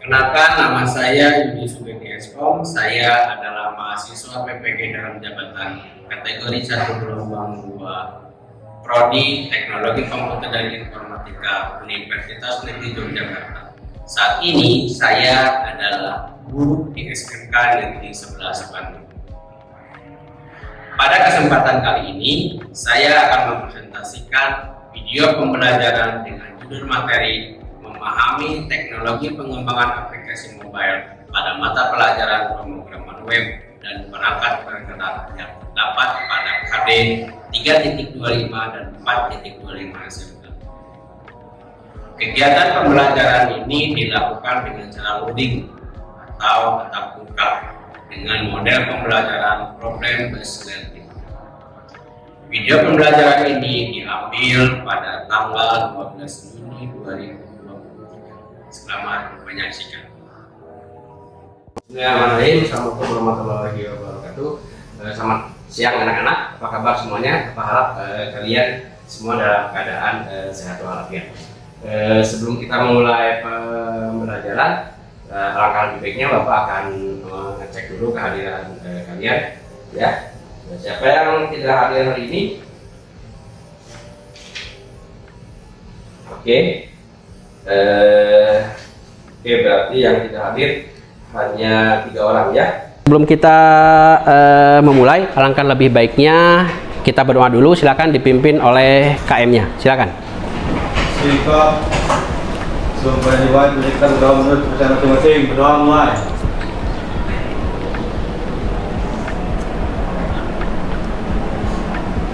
Kenalkan, nama saya Yudi Sugeng Eskom. Saya adalah mahasiswa PPG dalam jabatan kategori 1 gelombang 2 Prodi Teknologi Komputer dan Informatika Universitas Negeri Yogyakarta. Saat ini saya adalah guru di SMK Negeri 11 Bandung. Pada kesempatan kali ini, saya akan mempresentasikan video pembelajaran dengan judul materi memahami teknologi pengembangan aplikasi mobile pada mata pelajaran pemrograman web dan perangkat bergerak yang terdapat pada KD 3.25 dan 4.25 SMK. Kegiatan pembelajaran ini dilakukan dengan cara loading atau tatap muka dengan model pembelajaran problem based learning. Video pembelajaran ini diambil pada tanggal 12 Juni 2023. Selamat menyaksikan. Bismillahirrahmanirrahim. Assalamualaikum warahmatullahi wabarakatuh. Selamat siang anak-anak. Apa kabar semuanya? Apa harap kalian semua dalam keadaan sehat walafiat. Sebelum kita memulai pembelajaran, alangkah lebih baiknya Bapak akan ngecek dulu kehadiran kalian, ya. Siapa yang tidak hadir hari ini? Oke, berarti yang tidak hadir hanya 3 orang, ya. Sebelum kita memulai, alangkah lebih baiknya kita berdoa dulu. Silakan dipimpin oleh KM-nya. Silakan. Sikap supaya diwajib kita berdoa menurut kepercayaan masing-masing. Berdoa mulai.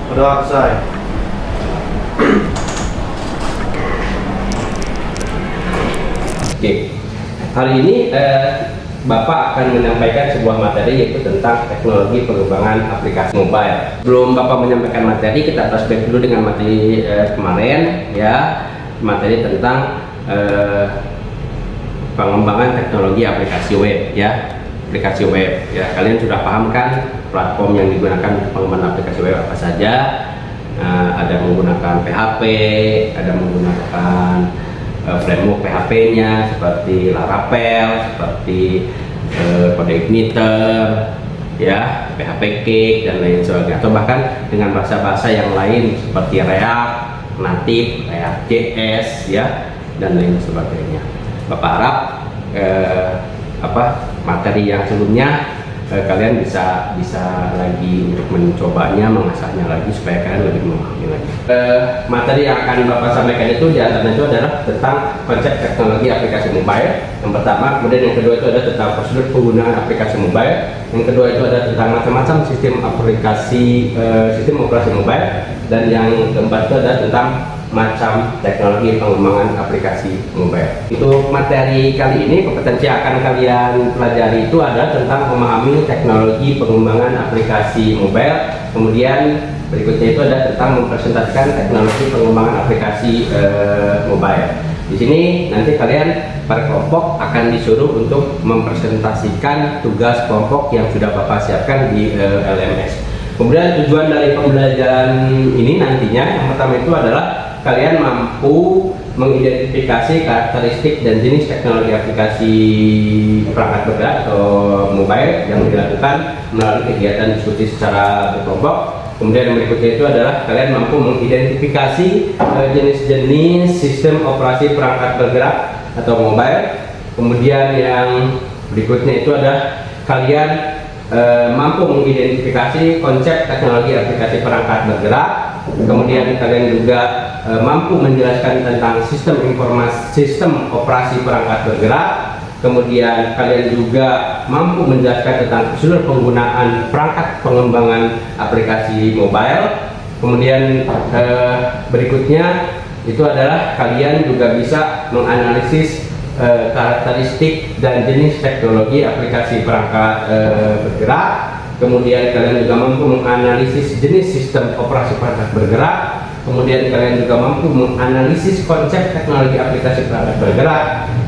Berdoa selesai. Oke, hari ini Bapak akan menyampaikan sebuah materi yaitu tentang teknologi pengembangan aplikasi mobile. Sebelum Bapak menyampaikan materi, kita flashback dulu dengan materi kemarin, ya, materi tentang pengembangan teknologi aplikasi web, ya, aplikasi web. Ya, kalian sudah paham kan platform yang digunakan untuk pengembangan aplikasi web apa saja? Ada menggunakan PHP, ada menggunakan framework PHP-nya seperti Laravel, seperti CodeIgniter, ya, PHP Cake dan lain sebagainya, atau bahkan dengan bahasa-bahasa yang lain seperti React Native, React.js, ya, dan lain sebagainya. Bapak harap materi yang sebelumnya kalian bisa lagi untuk mencobanya, mengasahnya lagi supaya kalian lebih memahami lagi. Materi yang akan Bapak sampaikan itu diantaranya itu adalah tentang konsep teknologi aplikasi mobile yang pertama, kemudian yang kedua itu adalah tentang prosedur penggunaan aplikasi mobile, yang kedua itu adalah tentang macam-macam sistem operasi mobile, dan yang keempat itu adalah tentang macam teknologi pengembangan aplikasi mobile. Itu materi kali ini. Kompetensi yang akan kalian pelajari itu adalah tentang memahami teknologi pengembangan aplikasi mobile. Kemudian berikutnya itu adalah tentang mempresentasikan teknologi pengembangan aplikasi mobile. Di sini nanti kalian per kelompok akan disuruh untuk mempresentasikan tugas kelompok yang sudah Bapak siapkan di LMS. Kemudian tujuan dari pembelajaran ini nantinya yang pertama itu adalah kalian mampu mengidentifikasi karakteristik dan jenis teknologi aplikasi perangkat bergerak atau mobile yang dilakukan melalui kegiatan diskusi secara berkelompok. Kemudian yang berikutnya itu adalah kalian mampu mengidentifikasi jenis-jenis sistem operasi perangkat bergerak atau mobile. Kemudian yang berikutnya itu adalah kalian mampu mengidentifikasi konsep teknologi aplikasi perangkat bergerak. Kemudian kalian juga mampu menjelaskan tentang sistem operasi perangkat bergerak. Kemudian kalian juga mampu menjelaskan tentang prosedur penggunaan perangkat pengembangan aplikasi mobile. Kemudian berikutnya itu adalah kalian juga bisa menganalisis karakteristik dan jenis teknologi aplikasi perangkat bergerak. Kemudian kalian juga mampu menganalisis jenis sistem operasi perangkat bergerak. Kemudian kalian juga mampu menganalisis konsep teknologi aplikasi perangkat bergerak.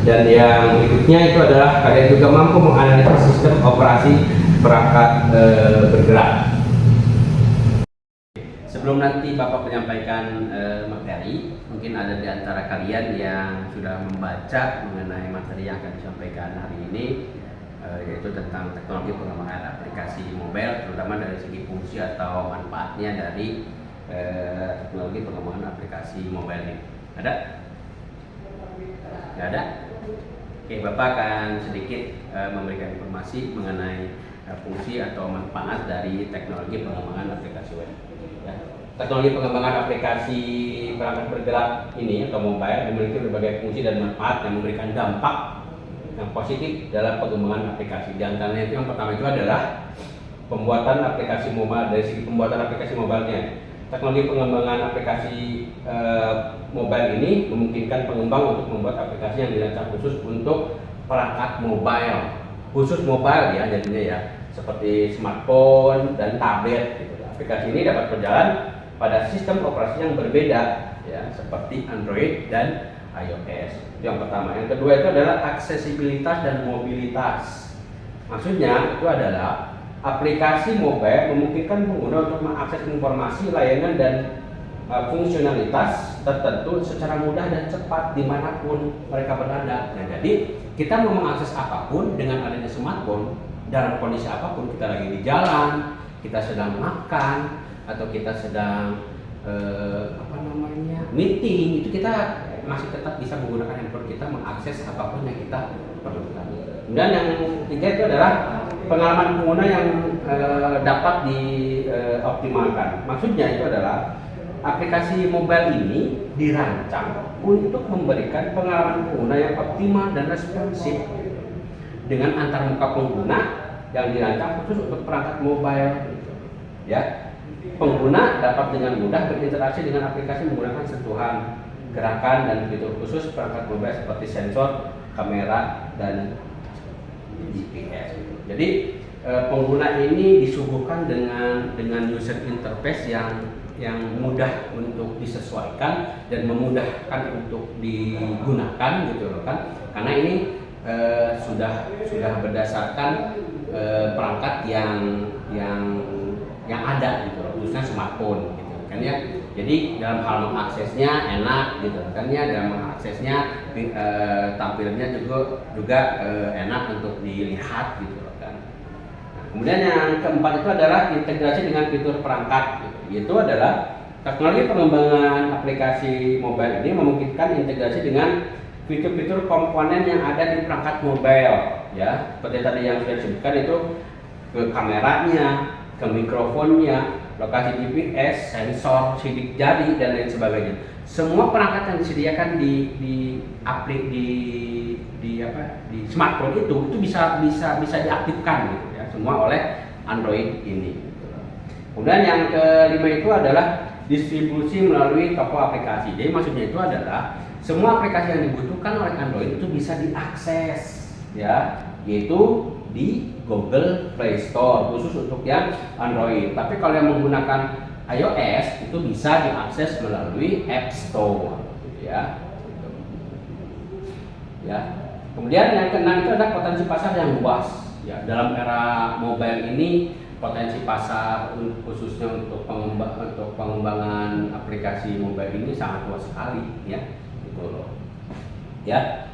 Dan yang berikutnya itu adalah kalian juga mampu menganalisis sistem operasi perangkat bergerak. sebelum nanti Bapak menyampaikan materi, mungkin ada di antara kalian yang sudah membaca mengenai materi yang akan disampaikan hari ini, yaitu tentang teknologi pengembangan aplikasi mobile, terutama dari segi fungsi atau manfaatnya dari teknologi pengembangan aplikasi mobile ini. Ada? Nggak ada? Oke, Bapak akan sedikit memberikan informasi mengenai fungsi atau manfaat dari teknologi pengembangan aplikasi web. Ya. Teknologi pengembangan aplikasi perangkat bergerak ini atau mobile memiliki berbagai fungsi dan manfaat yang memberikan dampak yang positif dalam pengembangan aplikasi. Di antaranya itu yang pertama itu adalah pembuatan aplikasi mobile. Dari segi pembuatan aplikasi mobilenya, teknologi pengembangan aplikasi mobile ini memungkinkan pengembang untuk membuat aplikasi yang dirancang khusus untuk perangkat mobile, khusus mobile ya jadinya ya, seperti smartphone dan tablet. Gitu. Aplikasi ini dapat berjalan pada sistem operasi yang berbeda ya, seperti Android dan iOS. Itu yang pertama. Yang kedua itu adalah aksesibilitas dan mobilitas. Maksudnya itu adalah aplikasi mobile memungkinkan pengguna untuk mengakses informasi, layanan dan fungsionalitas tertentu secara mudah dan cepat dimanapun mereka berada. Nah, jadi kita mau mengakses apapun dengan adanya smartphone dalam kondisi apapun, kita lagi di jalan, kita sedang makan, atau kita sedang meeting, itu kita masih tetap bisa menggunakan handphone kita mengakses apapun yang kita perlukan. Dan yang ketiga itu adalah pengalaman pengguna yang dapat dioptimalkan. Maksudnya itu adalah aplikasi mobile ini dirancang untuk memberikan pengalaman pengguna yang optimal dan responsif dengan antarmuka pengguna yang dirancang khusus untuk perangkat mobile. Ya, pengguna dapat dengan mudah berinteraksi dengan aplikasi menggunakan sentuhan, gerakan dan fitur khusus perangkat mobile seperti sensor, kamera, dan GPS. Jadi pengguna ini disuguhkan dengan user interface yang mudah untuk disesuaikan dan memudahkan untuk digunakan gitu loh kan, karena ini sudah berdasarkan perangkat yang ada gitu loh, khususnya smartphone gitu kan ya. Jadi dalam hal mengaksesnya enak gitu kan ya, dalam mengaksesnya tampilnya juga enak untuk dilihat gitu loh kan. Nah, kemudian yang keempat itu adalah integrasi dengan fitur perangkat gitu. Yaitu adalah teknologi pengembangan aplikasi mobile ini memungkinkan integrasi dengan fitur-fitur komponen yang ada di perangkat mobile ya. Seperti tadi yang sudah disebutkan itu ke kameranya, ke mikrofonnya, lokasi GPS, sensor, sidik jari dan lain sebagainya. Semua perangkat yang disediakan di smartphone itu bisa diaktifkan gitu ya, semua oleh Android ini. Kemudian yang kelima itu adalah distribusi melalui toko aplikasi. Jadi maksudnya itu adalah semua aplikasi yang dibutuhkan oleh Android itu bisa diakses ya, yaitu di Google Play Store khusus untuk yang Android. Tapi kalau yang menggunakan iOS itu bisa diakses melalui App Store, ya. Ya. Kemudian yang keenam itu ada potensi pasar yang luas. Ya, dalam era mobile ini potensi pasar khususnya untuk pengembangan aplikasi mobile ini sangat luas sekali, ya. Gitu loh. Ya.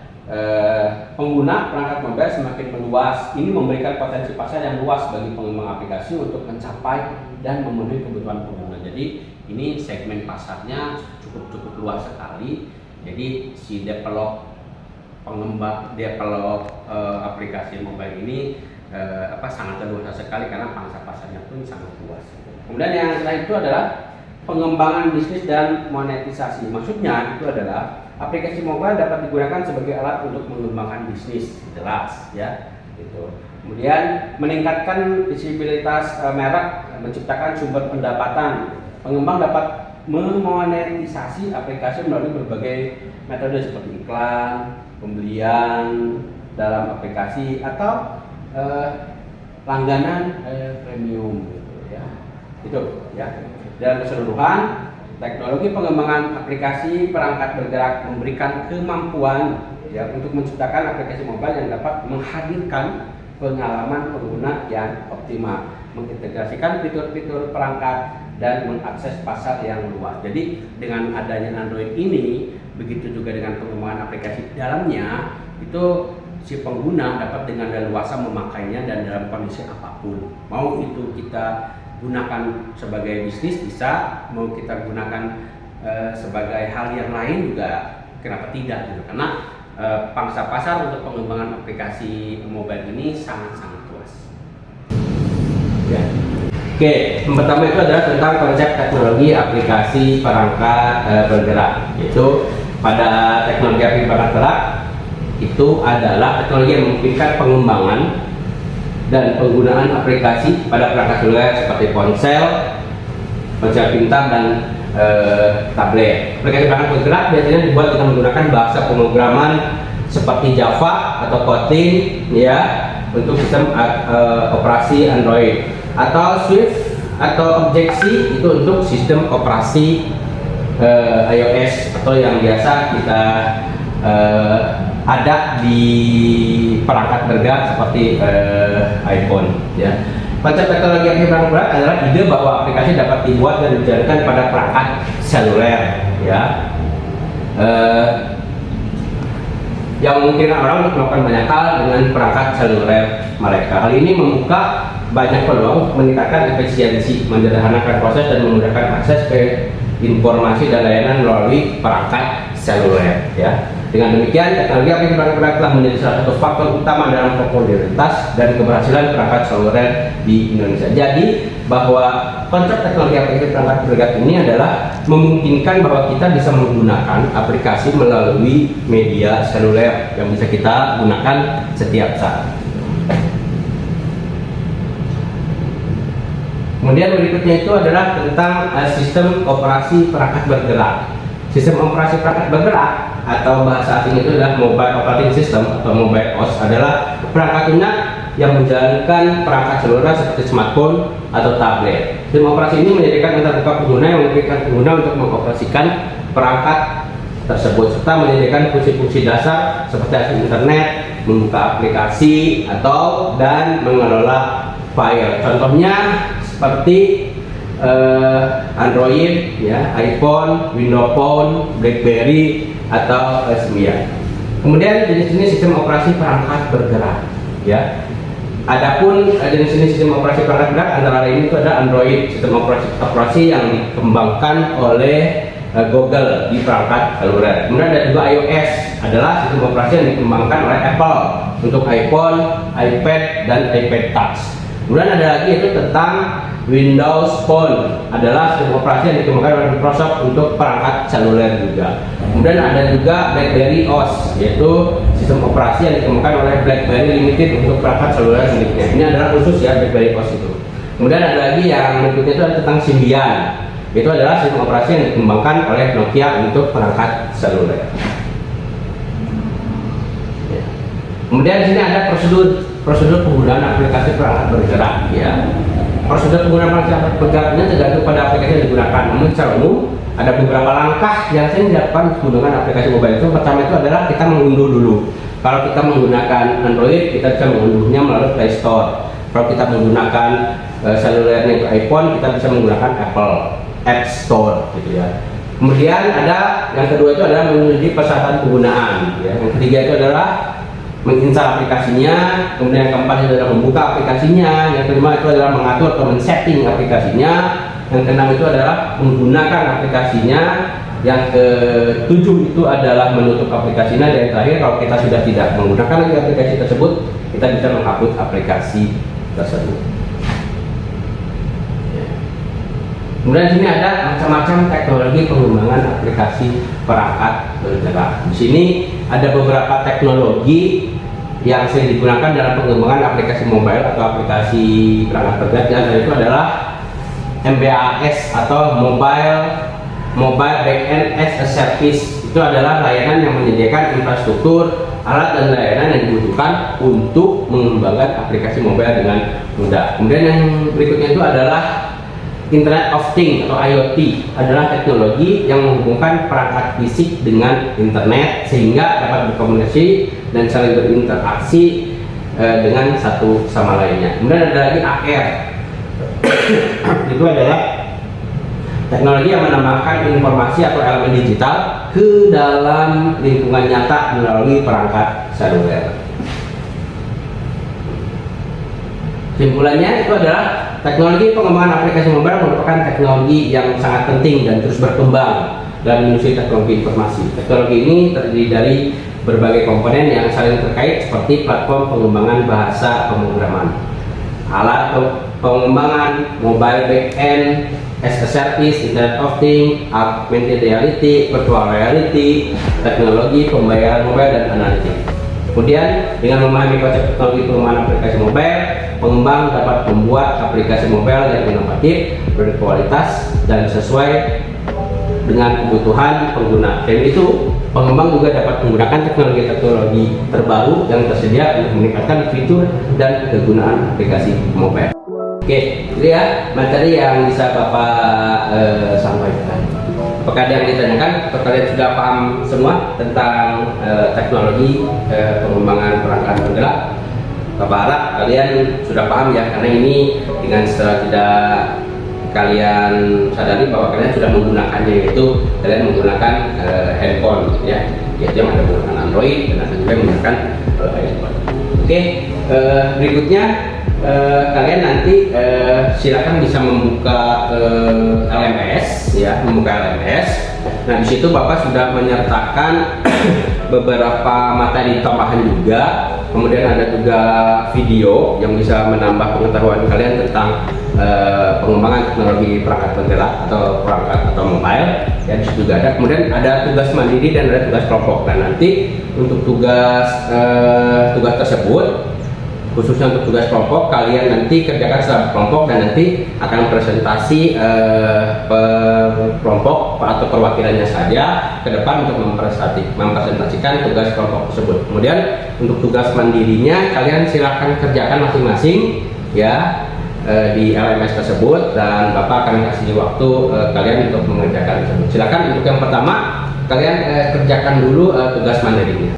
Pengguna perangkat mobile semakin meluas. Ini memberikan potensi pasar yang luas bagi pengembang aplikasi untuk mencapai dan memenuhi kebutuhan pengguna. Jadi ini segmen pasarnya cukup luas sekali. Jadi si pengembang aplikasi mobile ini sangat leluasa sekali karena pangsa pasarnya pun sangat luas. Kemudian yang setelah itu adalah pengembangan bisnis dan monetisasi. Maksudnya itu adalah aplikasi mobile dapat digunakan sebagai alat untuk mengembangkan bisnis, jelas ya. Gitu. Kemudian meningkatkan visibilitas merek, menciptakan sumber pendapatan. Pengembang dapat memonetisasi aplikasi melalui berbagai metode seperti iklan, pembelian dalam aplikasi atau langganan premium gitu ya. Itu ya. Dalam keseluruhan, teknologi pengembangan aplikasi perangkat bergerak memberikan kemampuan ya untuk menciptakan aplikasi mobile yang dapat menghadirkan pengalaman pengguna yang optimal, mengintegrasikan fitur-fitur perangkat dan mengakses pasar yang luas. Jadi dengan adanya Android ini, begitu juga dengan pengembangan aplikasi di dalamnya, itu si pengguna dapat dengan leluasa memakainya dan dalam kondisi apapun. Mau itu kita gunakan sebagai bisnis bisa, mau kita gunakan sebagai hal yang lain juga kenapa tidak gitu. Karena pangsa pasar untuk pengembangan aplikasi mobile ini sangat-sangat luas. Ya. Oke, yang pertama itu adalah tentang konsep teknologi aplikasi perangkat bergerak. Yaitu pada teknologi aplikasi perangkat bergerak itu adalah teknologi yang memungkinkan pengembangan dan penggunaan aplikasi pada perangkat seluler seperti ponsel pintar dan tablet. Aplikasi perangkat bergerak biasanya dibuat dengan menggunakan bahasa pemrograman seperti Java atau Kotlin ya untuk sistem operasi Android, atau Swift atau Objective-C itu untuk sistem operasi iOS atau yang biasa kita ada di perangkat bergerak seperti iPhone ya. Konsep teknologi aplikasi perangkat bergerak adalah ide bahwa aplikasi dapat dibuat dan dijalankan pada perangkat seluler ya, yang memungkinkan orang untuk melakukan banyak hal dengan perangkat seluler mereka. Hal ini membuka banyak peluang meningkatkan efisiensi, menyederhanakan proses dan memudahkan akses ke informasi dan layanan melalui perangkat seluler ya. Dengan demikian, teknologi aplikasi perangkat bergerak telah menjadi salah satu faktor utama dalam popularitas dan keberhasilan perangkat seluler di Indonesia. Jadi, bahwa konsep teknologi aplikasi perangkat bergerak ini adalah memungkinkan bahwa kita bisa menggunakan aplikasi melalui media seluler yang bisa kita gunakan setiap saat. Kemudian berikutnya itu adalah tentang sistem operasi perangkat bergerak. Sistem operasi perangkat bergerak atau bahasa asing itu adalah Mobile Operating System atau Mobile OS, adalah perangkat lunak yang menjalankan perangkat seluler seperti smartphone atau tablet. Sistem operasi ini menyediakan antarmuka pengguna yang memungkinkan pengguna untuk mengoperasikan perangkat tersebut serta menyediakan fungsi-fungsi dasar seperti akses internet, membuka aplikasi atau dan mengelola file. Contohnya seperti Android, ya, iPhone, Windows Phone, BlackBerry atau S9. Kemudian jenis-jenis sistem operasi perangkat bergerak, ya. Adapun jenis-jenis sistem operasi perangkat bergerak antara lain itu ada Android, sistem operasi yang dikembangkan oleh Google di perangkat seluler. Kemudian ada juga iOS, adalah sistem operasi yang dikembangkan oleh Apple untuk iPhone, iPad dan iPad Touch. Kemudian ada lagi itu tentang Windows Phone, adalah sistem operasi yang dikembangkan oleh Microsoft untuk perangkat seluler juga. Kemudian ada juga BlackBerry OS, yaitu sistem operasi yang dikembangkan oleh BlackBerry Limited untuk perangkat seluler miliknya. Ini adalah khusus ya BlackBerry OS itu. Kemudian ada lagi yang berikutnya itu tentang Symbian, itu adalah sistem operasi yang dikembangkan oleh Nokia untuk perangkat seluler. Kemudian di sini ada prosedur penggunaan aplikasi perangkat bergerak ya. Prosedur penggunaan aplikasi bergerak ini tergantung pada aplikasi yang digunakan. Namun secara umum ada beberapa langkah yang sering dilakukan menggunakan aplikasi mobile itu. Pertama itu adalah kita mengunduh dulu. Kalau kita menggunakan Android, kita bisa mengunduhnya melalui Play Store. Kalau kita menggunakan selulernya itu iPhone, kita bisa menggunakan Apple App Store gitu ya. Kemudian ada yang kedua itu adalah menyelidiki persyaratan penggunaan ya. Yang ketiga itu adalah menginstal aplikasinya, kemudian yang keempat itu adalah membuka aplikasinya, yang kelima itu adalah mengatur atau men-setting aplikasinya, yang keenam itu adalah menggunakan aplikasinya, yang ketujuh itu adalah menutup aplikasinya, dan yang terakhir kalau kita sudah tidak menggunakan lagi aplikasi tersebut, kita bisa menghapus aplikasi tersebut. Kemudian di sini ada macam-macam teknologi pengembangan aplikasi perangkat bergerak. Di sini ada beberapa teknologi yang sering digunakan dalam pengembangan aplikasi mobile atau aplikasi perangkat bergerak. Yang itu adalah MBAS atau Mobile Backend as a Service. Itu adalah layanan yang menyediakan infrastruktur, alat dan layanan yang dibutuhkan untuk mengembangkan aplikasi mobile dengan mudah. Kemudian yang berikutnya itu adalah Internet of Things atau IoT, adalah teknologi yang menghubungkan perangkat fisik dengan internet sehingga dapat berkomunikasi dan saling berinteraksi dengan satu sama lainnya. Kemudian ada lagi AR, itu adalah Teknologi yang menambahkan informasi atau elemen digital ke dalam lingkungan nyata melalui perangkat seluler. Kesimpulannya itu adalah teknologi pengembangan aplikasi mobile merupakan teknologi yang sangat penting dan terus berkembang dalam industri teknologi informasi. Teknologi ini terdiri dari berbagai komponen yang saling terkait seperti platform pengembangan bahasa pemrograman, alat pengembangan mobile backend, as a service, Internet of Things, augmented reality, virtual reality, teknologi pembayaran mobile dan analitik. Kemudian dengan memahami konsep teknologi pengembangan aplikasi mobile, pengembang dapat membuat aplikasi mobile yang inovatif, berkualitas dan sesuai dengan kebutuhan pengguna. Dan itu pengembang juga dapat menggunakan teknologi-teknologi terbaru yang tersedia untuk meningkatkan fitur dan kegunaan aplikasi mobile. Oke, itu ya materi yang bisa Bapak sampaikan. Apakah ada yang ditanyakan? Apakah kalian sudah paham semua tentang teknologi pengembangan perangkat penggerak? Bapak harap kalian sudah paham ya, karena ini dengan setelah tidak kalian sadari bahwa kalian sudah menggunakannya, yaitu kalian menggunakan handphone ya, yaitu yang ada menggunakan Android dan ada juga yang menggunakan iPhone. Oke, berikutnya kalian nanti silakan bisa membuka LMS ya, membuka LMS. Nah, di situ Bapak sudah menyertakan beberapa materi tambahan juga. Kemudian ada juga video yang bisa menambah pengetahuan kalian tentang pengembangan teknologi perangkat penggerak atau perangkat atau mobile. Ya, di situ juga ada. Kemudian ada tugas mandiri dan ada tugas kelompok. Dan nanti untuk tugas tersebut, khususnya untuk tugas kelompok, kalian nanti kerjakan secara kelompok dan nanti akan presentasi kelompok atau perwakilannya saja ke depan untuk mempresentasikan tugas kelompok tersebut. Kemudian untuk tugas mandirinya kalian silahkan kerjakan masing-masing ya di LMS tersebut, dan Bapak akan kasih waktu kalian untuk mengerjakan tersebut. Silakan untuk yang pertama kalian kerjakan dulu tugas mandirinya.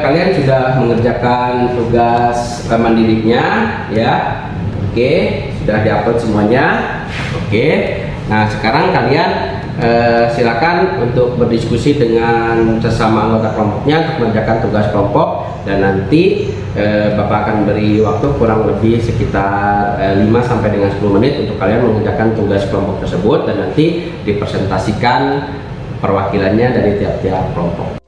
Kalian sudah mengerjakan tugas mandirinya ya. Oke, sudah diupload semuanya. Oke, nah sekarang kalian silakan untuk berdiskusi dengan sesama anggota kelompoknya untuk mengerjakan tugas kelompok, dan nanti Bapak akan beri waktu kurang lebih sekitar 5 sampai dengan 10 menit untuk kalian mengerjakan tugas kelompok tersebut, dan nanti dipresentasikan perwakilannya dari tiap-tiap kelompok.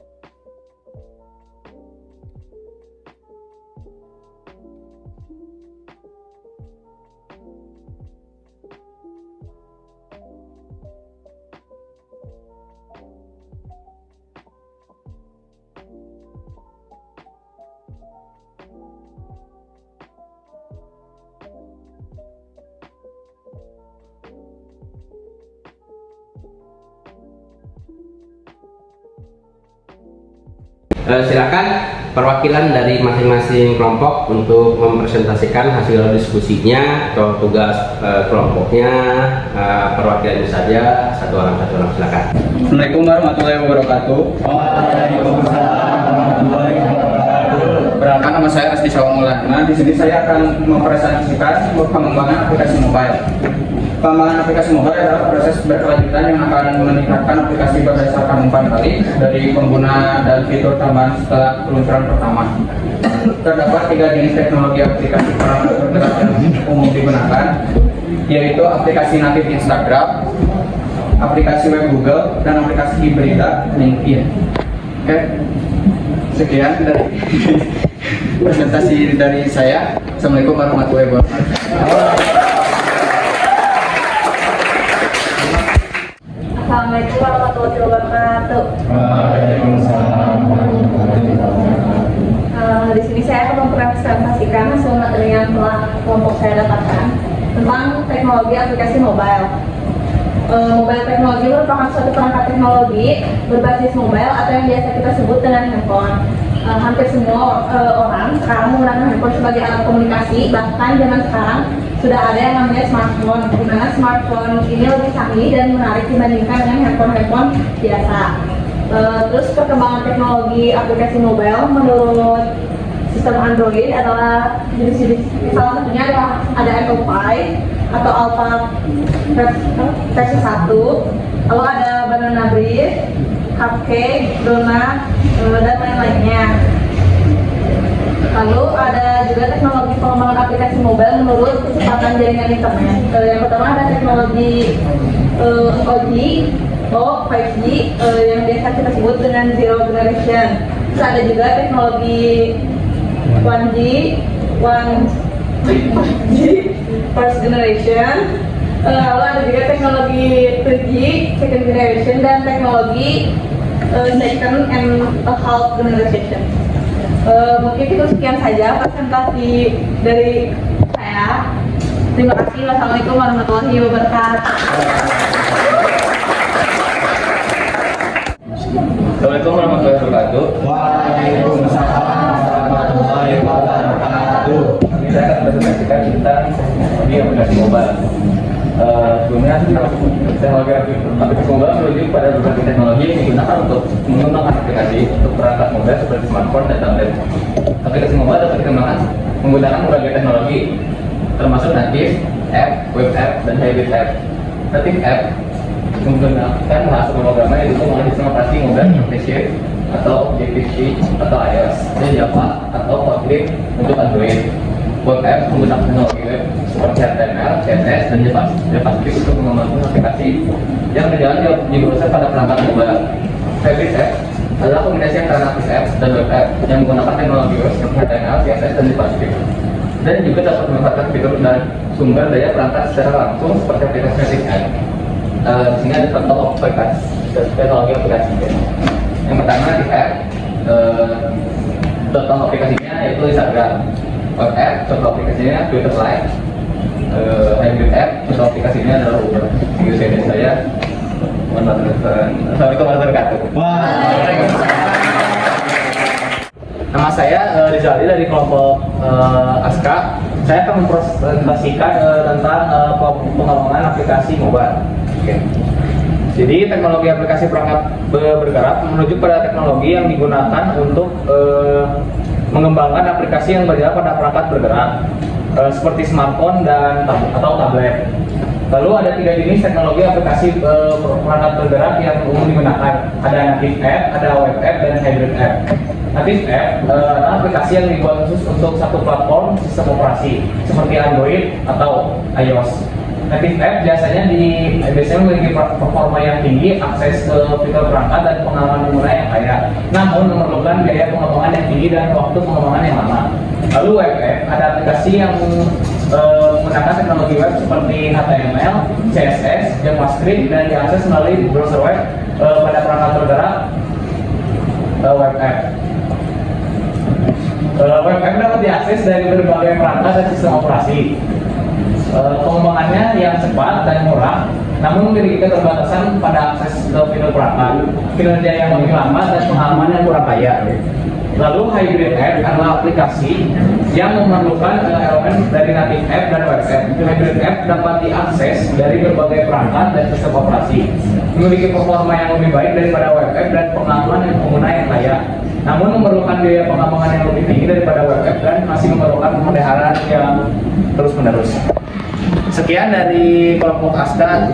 Silakan perwakilan dari masing-masing kelompok untuk mempresentasikan hasil diskusinya atau tugas kelompoknya. Perwakilannya saja satu orang silakan. Assalamualaikum warahmatullahi wabarakatuh. Waalaikumsalam warahmatullahi wabarakatuh. Perkenalkan, nama nama saya Resti Sawamulana. Di sini saya akan mempresentasikan pengembangan aplikasi mobile. Pengembangan aplikasi mobile adalah proses berkelanjutan yang akan meningkatkan aplikasi berdasarkan umpan balik dari pengguna dan fitur tambahan setelah peluncuran pertama. Terdapat 3 jenis teknologi aplikasi perangkat bergerak yang umum digunakan, yaitu aplikasi natif Instagram, aplikasi web Google, dan aplikasi hibrida LinkedIn. Oke, sekian dari presentasi dari saya. Assalamualaikum warahmatullahi wabarakatuh. Assalamualaikum warahmatullahi wabarakatuh. Di sini saya akan mempresentasikan hasil materi yang telah kelompok saya dapatkan tentang teknologi aplikasi mobile. Mobile teknologi merupakan suatu perangkat teknologi berbasis mobile atau yang biasa kita sebut dengan handphone. Hampir semua orang sekarang menggunakan handphone sebagai alat komunikasi. Bahkan zaman sekarang sudah ada yang namanya smartphone, di mana smartphone ini lebih canggih dan menarik dibandingkan dengan handphone biasa. Terus perkembangan teknologi aplikasi mobile menurut sistem Android adalah jenis-jenis, salah satunya adalah ada Apple Pie atau Alpha versi 1, lalu ada Banana Bread, Cupcake, Donut, dan lain-lainnya. Lalu ada juga teknologi pengembangan aplikasi mobile menurut kecepatan jaringan internet. Yang pertama ada teknologi 5G yang biasa kita sebut dengan Zero Generation. Terus ada juga teknologi 1G First Generation. Lalu ada juga teknologi 2G Second Generation dan teknologi Second and a Half Generation. Mungkin itu sekian saja presentasi dari saya. Terima kasih. Wassalamualaikum warahmatullahi wabarakatuh. Assalamualaikum warahmatullahi wabarakatuh. Waalaikumsalam warahmatullahi wabarakatuh. Saya akan presentasikan tentang teknologi aplikasi mobile. Sebelumnya teknologi aplikasi mobile merujuk pada berbagai teknologi yang digunakan untuk mengembangkan aplikasi untuk perangkat mobile seperti smartphone dan tablet. Aplikasi mobile dapat dikembangkan menggunakan berbagai teknologi, termasuk native app, web app, dan hybrid app. Native app menggunakan bahasa pemrograman yang didukung oleh sistem operasi mobile seperti atau Objective-C atau iOS, dan Java atau Kotlin untuk Android. Web app menggunakan teknologi web seperti HTML, CSS, dan JavaScript untuk mengembangkan aplikasi yang berjalan di browser pada perangkat mobile. Hybrid app adalah kombinasi antara native app dan web app yang menggunakan teknologi web seperti HTML, CSS, dan JavaScript, dan juga dapat memanfaatkan fitur dan sumber daya perangkat secara langsung seperti aplikasi native app. Di sini ada contoh aplikasi teknologi aplikasi. Yang pertama native app, contoh aplikasinya yaitu Instagram. Web app, contoh aplikasinya Twitter Lite. Hybrid app, contoh aplikasinya adalah Uber. Itu dari saya. Assalamualaikum warahmatullahi wabarakatuh. Nama saya Rizali dari kelompok ASKA. Saya akan mempresentasikan tentang pengembangan aplikasi mobile. Oke. Jadi teknologi aplikasi perangkat bergerak menuju pada teknologi yang digunakan untuk mengembangkan aplikasi yang berjalan pada perangkat bergerak seperti smartphone dan atau tablet. Lalu ada 3 jenis teknologi aplikasi perangkat bergerak yang umum digunakan. Ada native app, ada web app, dan hybrid app. Native app adalah aplikasi yang dibuat khusus untuk satu platform sistem operasi seperti Android atau iOS. Native app biasanya memiliki performa yang tinggi, akses ke fitur perangkat, dan pengalaman pengguna yang kaya. Namun memerlukan biaya pengembangan yang tinggi dan waktu pengembangan yang lama. Lalu web app ada aplikasi yang menggunakan teknologi web seperti HTML, CSS, JavaScript, dan diakses melalui browser web pada perangkat bergerak web app. Web app dapat diakses dari berbagai perangkat dan sistem operasi. Pengembangannya yang cepat dan murah, namun memiliki keterbatasan pada akses ke fitur perangkat, kinerja yang lebih lama, dan pengalaman yang kurang kaya. Lalu hybrid app adalah aplikasi yang memerlukan elemen dari native app dan web app. Hybrid app dapat diakses dari berbagai perangkat dan sistem operasi, memiliki performa yang lebih baik daripada web app, dan pengalaman yang pengguna yang kaya. namun memerlukan biaya pengembangan yang lebih tinggi daripada web app dan masih memerlukan pemeliharaan yang terus-menerus. Sekian dari kelompok ASDA.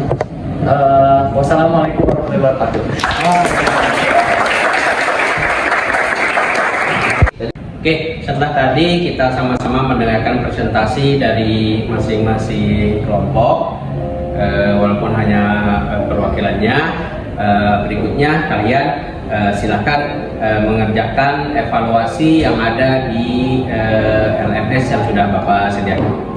Wassalamualaikum warahmatullahi wabarakatuh. Oke, setelah tadi kita sama-sama mendengarkan presentasi dari masing-masing kelompok, walaupun hanya perwakilannya, berikutnya kalian silakan mengerjakan evaluasi yang ada di LMS yang sudah Bapak sediakan.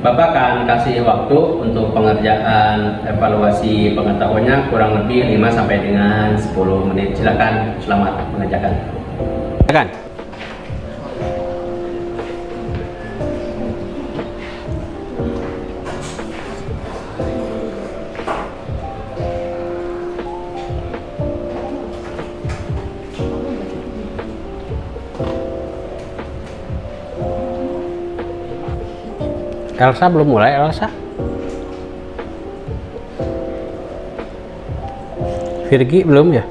Bapak akan kasih waktu untuk pengerjaan evaluasi pengetahuannya kurang lebih 5 sampai dengan 10 menit. Silakan, selamat mengerjakan. Silakan. Elsa belum mulai, Elsa. Virgi belum ya?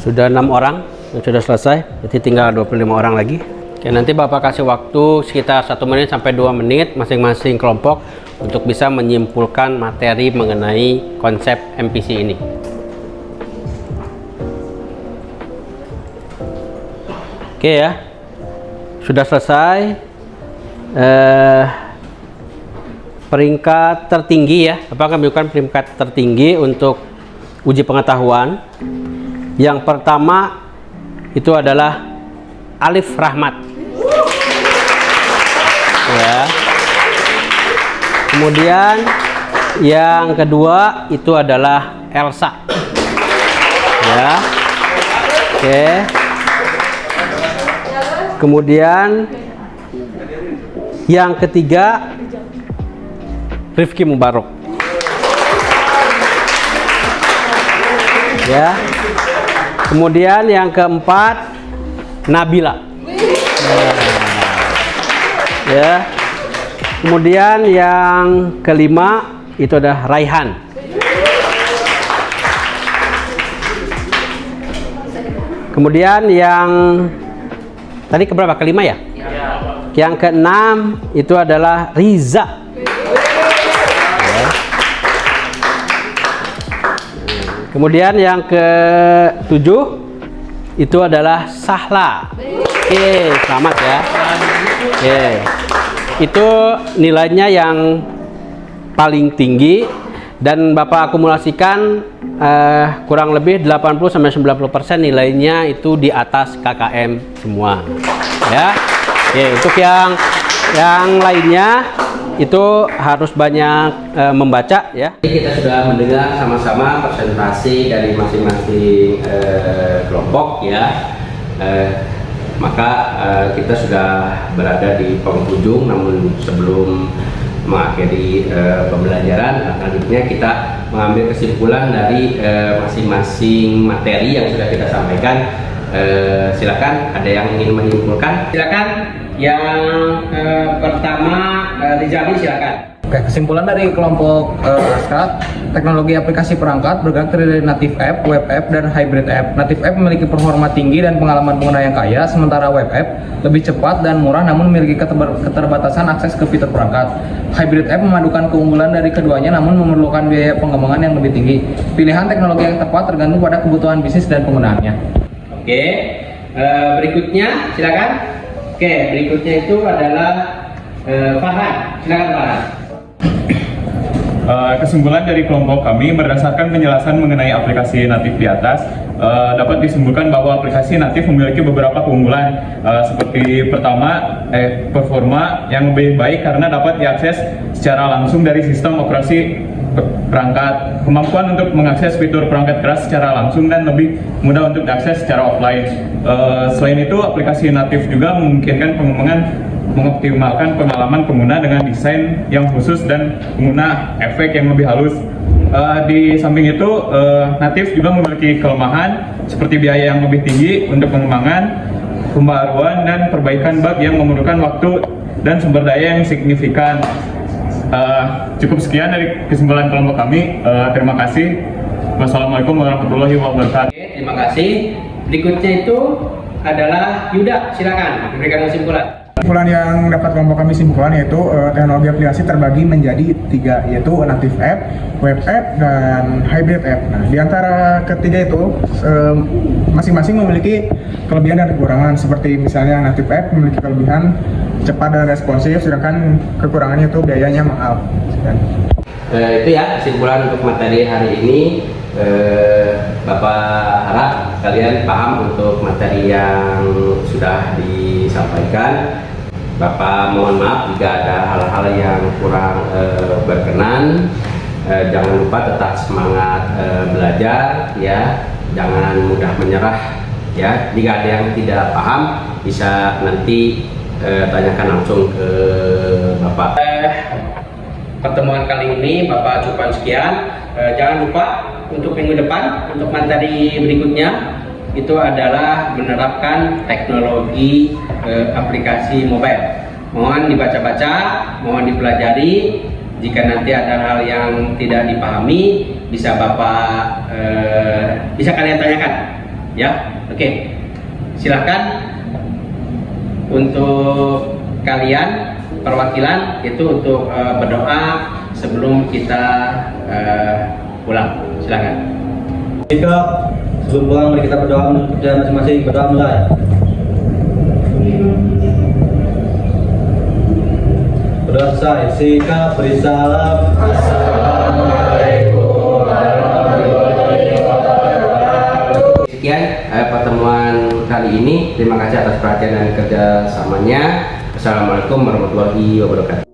Sudah 6 orang yang sudah selesai, jadi tinggal 25 orang lagi. Oke, nanti Bapak kasih waktu sekitar 1 menit sampai 2 menit masing-masing kelompok untuk bisa menyimpulkan materi mengenai konsep MPC ini. Oke ya, sudah selesai. Peringkat tertinggi ya, Bapak akan menunjukkan peringkat tertinggi untuk uji pengetahuan. Yang pertama itu adalah Alif Rahmat ya. Kemudian yang kedua itu adalah Elsa ya. Oke. Kemudian yang ketiga Rifki Mubarok ya. Kemudian yang keempat Nabila ya. Kemudian yang kelima itu ada Raihan. Kemudian yang tadi keberapa? Kelima ya? Yang keenam itu adalah Riza ya. Kemudian yang ke-7 itu adalah Sahla. Oke, selamat ya. Oke. Itu nilainya yang paling tinggi dan Bapak akumulasikan kurang lebih 80-90% nilainya itu di atas KKM semua. Ya. Oke, untuk yang lainnya itu harus banyak membaca ya. Kita sudah mendengar sama-sama presentasi dari masing-masing kelompok ya. Maka kita sudah berada di penghujung, namun sebelum mengakhiri pembelajaran, selanjutnya kita mengambil kesimpulan dari masing-masing materi yang sudah kita sampaikan. Silakan, ada yang ingin menyimpulkan? Silakan. Yang pertama Rizali, silakan. Oke, kesimpulan dari kelompok ASKA, teknologi aplikasi perangkat bergerak dari native app, web app, dan hybrid app. Native app memiliki performa tinggi dan pengalaman pengguna yang kaya, sementara web app lebih cepat dan murah namun memiliki keterbatasan akses ke fitur perangkat. Hybrid app memadukan keunggulan dari keduanya namun memerlukan biaya pengembangan yang lebih tinggi. Pilihan teknologi yang tepat tergantung pada kebutuhan bisnis dan penggunaannya. Oke, berikutnya silakan. Oke, berikutnya itu adalah Farhan. Silakan Farhan. Kesimpulan dari kelompok kami berdasarkan penjelasan mengenai aplikasi natif di atas, dapat disimpulkan bahwa aplikasi natif memiliki beberapa keunggulan, seperti pertama performa yang lebih baik karena dapat diakses secara langsung dari sistem operasi perangkat, kemampuan untuk mengakses fitur perangkat keras secara langsung dan lebih mudah untuk diakses secara offline. Selain itu, aplikasi natif juga memungkinkan pengembangan mengoptimalkan pengalaman pengguna dengan desain yang khusus dan pengguna efek yang lebih halus. Di samping itu, Natif juga memiliki kelemahan seperti biaya yang lebih tinggi untuk pengembangan, pembaruan, dan perbaikan bug yang memerlukan waktu dan sumber daya yang signifikan. Cukup sekian dari kesimpulan kelompok kami. Terima kasih. Wassalamualaikum warahmatullahi wabarakatuh. Oke, terima kasih. Berikutnya itu adalah Yuda, silakan memberikan kesimpulan. Kesimpulan yang dapat kelompok kami simpulkan yaitu teknologi aplikasi terbagi menjadi 3, yaitu native app, web app, dan hybrid app. Nah, di antara ketiga itu masing-masing memiliki kelebihan dan kekurangan. Seperti misalnya native app memiliki kelebihan cepat dan responsif, sedangkan kekurangannya itu biayanya mahal. Itu ya kesimpulan untuk materi hari ini. Bapak harap kalian paham untuk materi yang sudah disampaikan. Bapak mohon maaf jika ada hal-hal yang kurang berkenan. Jangan lupa tetap semangat belajar ya, jangan mudah menyerah ya. Jika ada yang tidak paham bisa nanti tanyakan langsung ke Bapak. Pertemuan kali ini Bapak cukupkan sekian. Jangan lupa untuk minggu depan, untuk materi berikutnya itu adalah menerapkan teknologi aplikasi mobile. Mohon dibaca-baca, mohon dipelajari. Jika nanti ada hal yang tidak dipahami, bisa Bapak bisa kalian tanyakan, ya. Oke, silahkan untuk kalian perwakilan itu untuk berdoa sebelum kita pulang. Silakan. Jika sebelum pulang mari kita berdoa menurut kerjaan masing-masing. Berdoa mulai. Berdoa selesai. Sikap beri salam. Assalamualaikum warahmatullahi wabarakatuh. Sekian pertemuan kali ini. Terima kasih atas perhatian dan kerjasamanya. Assalamualaikum warahmatullahi wabarakatuh.